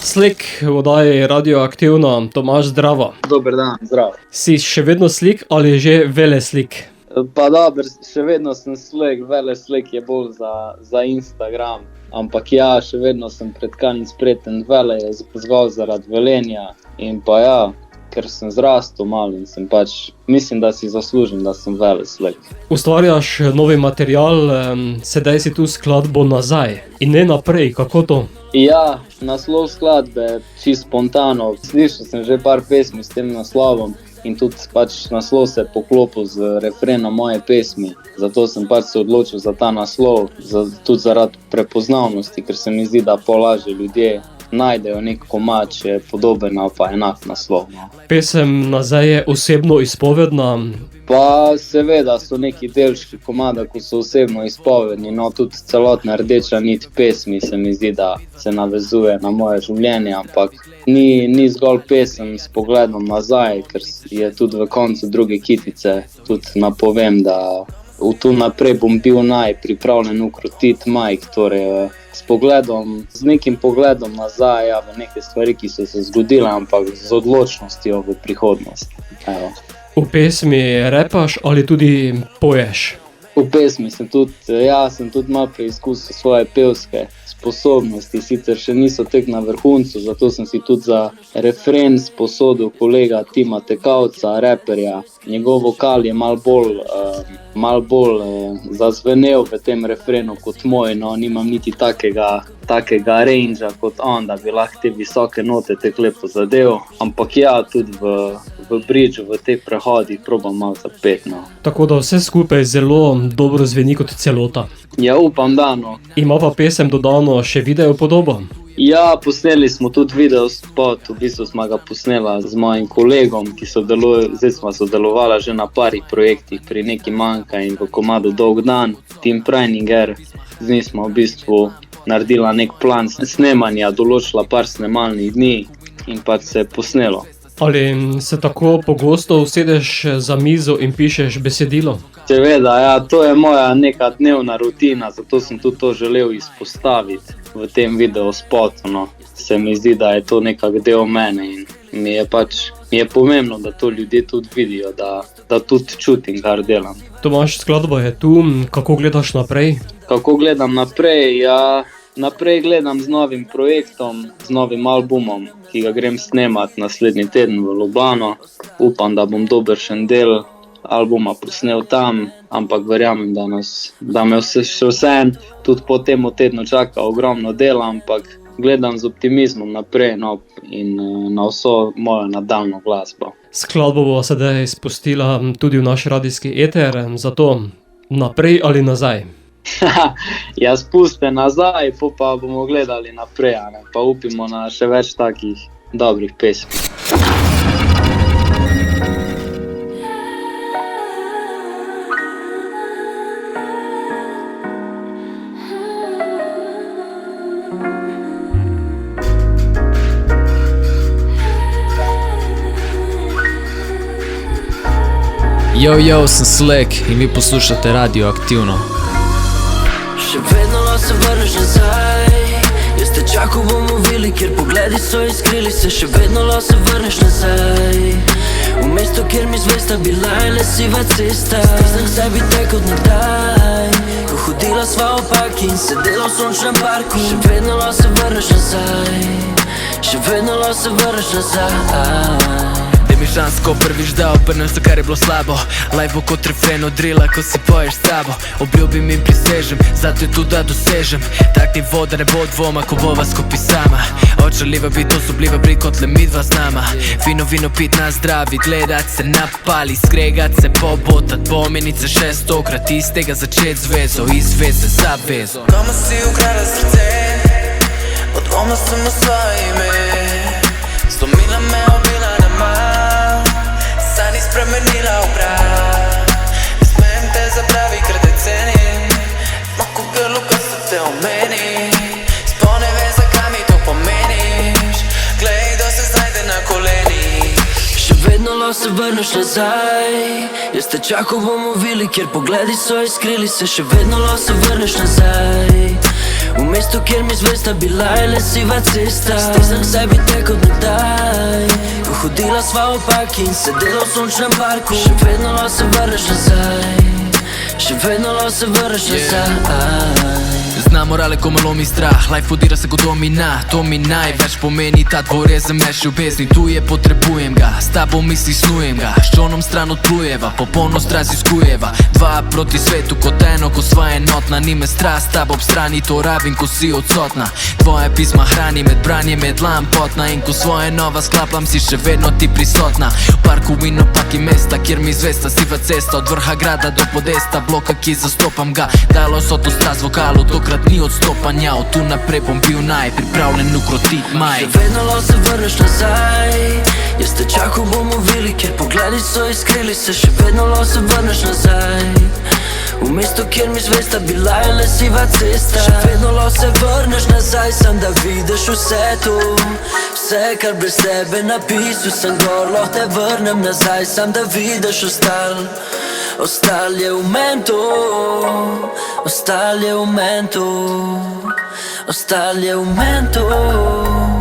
Slik v oddaji Radioaktivno, Tomaž, zdravo. Dober dan, zdrav. Si še vedno slik ali že veleslik? Pa dobro, še vedno sem slik, veleslik je bolj za Instagram. Ampak ja, še vedno sem pretkan in spreten, vele je zgolj zaradi velenja. In pa ja, ker sem zrastel malo in sem pač, mislim, da si zaslužim, da sem veleslik. Ustvarjaš novi material, sedaj si tu skladbo Nazaj in ne naprej, kako to? Ja, naslov skladbe, čisto spontano. Slišal sem že par pesmi s tem naslovom in tudi pač naslov se je poklopil z refrenom moje pesmi. Zato sem pač se odločil za ta naslov, tudi zaradi prepoznavnosti, ker se mi zdi, da lažje ljudje najdejo nek komad, če je podoben ali pa enak naslov. Pesem Nazaj je osebno izpovedna? Pa seveda so neki delčki komada, ko so osebno izpovedni, no tudi celotna rdeča nit pesmi se mi zdi, da se navezuje na moje življenje, ampak ni zgolj pesem s pogledom nazaj, ker je tudi v koncu druge kitice, tudi napovem, da tu naprej bom bil pripravljen ukrotiti majk, torej z nekim pogledom nazaj, ja, v neke stvari, ki so se zgodile, ampak z odločnostjo v prihodnost. Evo. V pesmi repaš ali tudi poješ? V pesmi sem tudi malo preizkusil svoje pevske sposobnosti, sicer še niso tek na vrhuncu, zato sem si tudi za refren sposodil kolega Tima Tekavca, reperja. Njegov vokal je malo bolj zazvenel v tem refrenu kot moj, no nimam niti takega rangea kot on, da bi lahko te visoke note tek lepo zadev, ampak ja, tudi v bridžu, v teh prehodih probam malo zapet, no. Tako da vse skupaj zelo dobro zveni kot celota. Ja, upam, da no. Ima pa pesem dodano še video podobo? Ja, posneli smo tudi video spot, v bistvu smo ga posnela z mojim kolegom, zdaj smo sodelovala že na parih projektih, pri Neki manjka in v komadu Dolg dan, Tim Preininger. Z njim smo v bistvu naredila nek plan snemanja, določila par snemalnih dni in pač se je posnelo. Ali se tako pogosto usedeš za mizo in pišeš besedilo? Seveda, ja, to je moja neka dnevna rutina, zato sem tudi to želel izpostaviti v tem videospotu, no. Se mi zdi, da je to nekak del mene in mi je pomembno, da to ljudje tudi vidijo, da tudi čutim, kar delam. Tomaž, skladba je tu, kako gledaš naprej? Kako gledam naprej? Ja, naprej gledam z novim projektom, z novim albumom, ki ga grem snemati naslednji teden v Ljubljano. Upam, da bom dobršen del albuma posnel tam, ampak verjamem, da me vseeno tudi po tem tednu čaka ogromno dela, ampak gledam z optimizmom naprej, no, in na vso mojo nadaljnjo glasbo. Skladbo bo sedaj spustila tudi v naš radijski eter, zato naprej ali nazaj? Ja, spuste nazaj, pa bomo gledali naprej, pa upimo na še več takih dobrih pesmi. Yo, sem Slik in vi poslušate Radioaktivno. Še vedno se vrneš nazaj, jaz te čakal bom v vili, kjer pogledi so iskrili se, še vedno se vrneš nazaj. V mesto, kjer mi zvesta bila je le siva cesta, stisnem sebi tek od nekdaj, ko hodila sva opaki in sedela v sončnem parku. Še vedno se vrneš nazaj, še vedno se vrneš nazaj. Mi šansko prvič dal, prnem so kar je bilo slabo. Live kot refren od drila, ko si poješ s sabo. Obljubim in prisežem, zato je tu da dosežem tak nivo, da ne bo dvoma, ko bova skupaj sama. Očarljiva bit, osobljiva brit, kot le midva z nama. Vino pit na zdravi, gledat se napali, skregat se, pobotat, pomenice 600krat, iz tega začet zvezo, iz veze za vezo. Doma si ukrala srce, od doma sem na svoje ime, slomila me, obila na mal, saj ni spremenila obraz. Ne smem te zapravi, ker te cenim, moko grlu, ko se te omeni. Spomne veze, kaj mi to pomeniš, glej, kdo se znajde na kolenih. Še vedno se vrneš nazaj, jaz te čakal bom v vili, kjer pogledi so iskrili se. Še vedno se vrneš nazaj, V mestu, kjer mi zvesta bila je le siva cesta. Stisnem k sebi te kot nekdaj, ko hodila sva v park in sedela v sončnem parku. Še vedno lahko se vrneš nazaj, še vedno lahko se vrneš nazaj. Znam morale, ko me lomi strah, life podira se kot domina. To mi največ pomeni, ta dvorezen meč ljubezni. Tu je potrebujem ga, s tabo misli snujem ga. S čolnom stran odplujeva, popolnost raziskujeva. Dva proti svetu kot eno, ko sva enotna. Ni me strah, s tabo ob strani, to rabim, ko si odsotna. Tvoje pisma hrani med branjem, med lampotna. In ko svoje nova sklapam, si še vedno ti prisotna. V parku in opaki mesta, kjer mi zvesta siva cesta. Od vrha grada do podesta, bloka, ki zastopam ga. Dalo so to stras vokalu, tokrat ni odstopanja. Od tu naprej bom bil pripravljen ukrotit maj. Še vedno lahko se vrneš nazaj, jaz te čakal bom v vili, kjer pogledi so iskrili se. Še vedno lahko se vrneš nazaj, v mestu, kjer mi zvesta bila je le siva cesta. Še vedno lahko se vrneš nazaj, sam da vidiš vse tu. Vse, kar brez tebe napisal sem gor, lahko te vrnem nazaj, sam da vidiš ostal. Ostal je v mentu, ostal je v mentu, ostal je v mentu.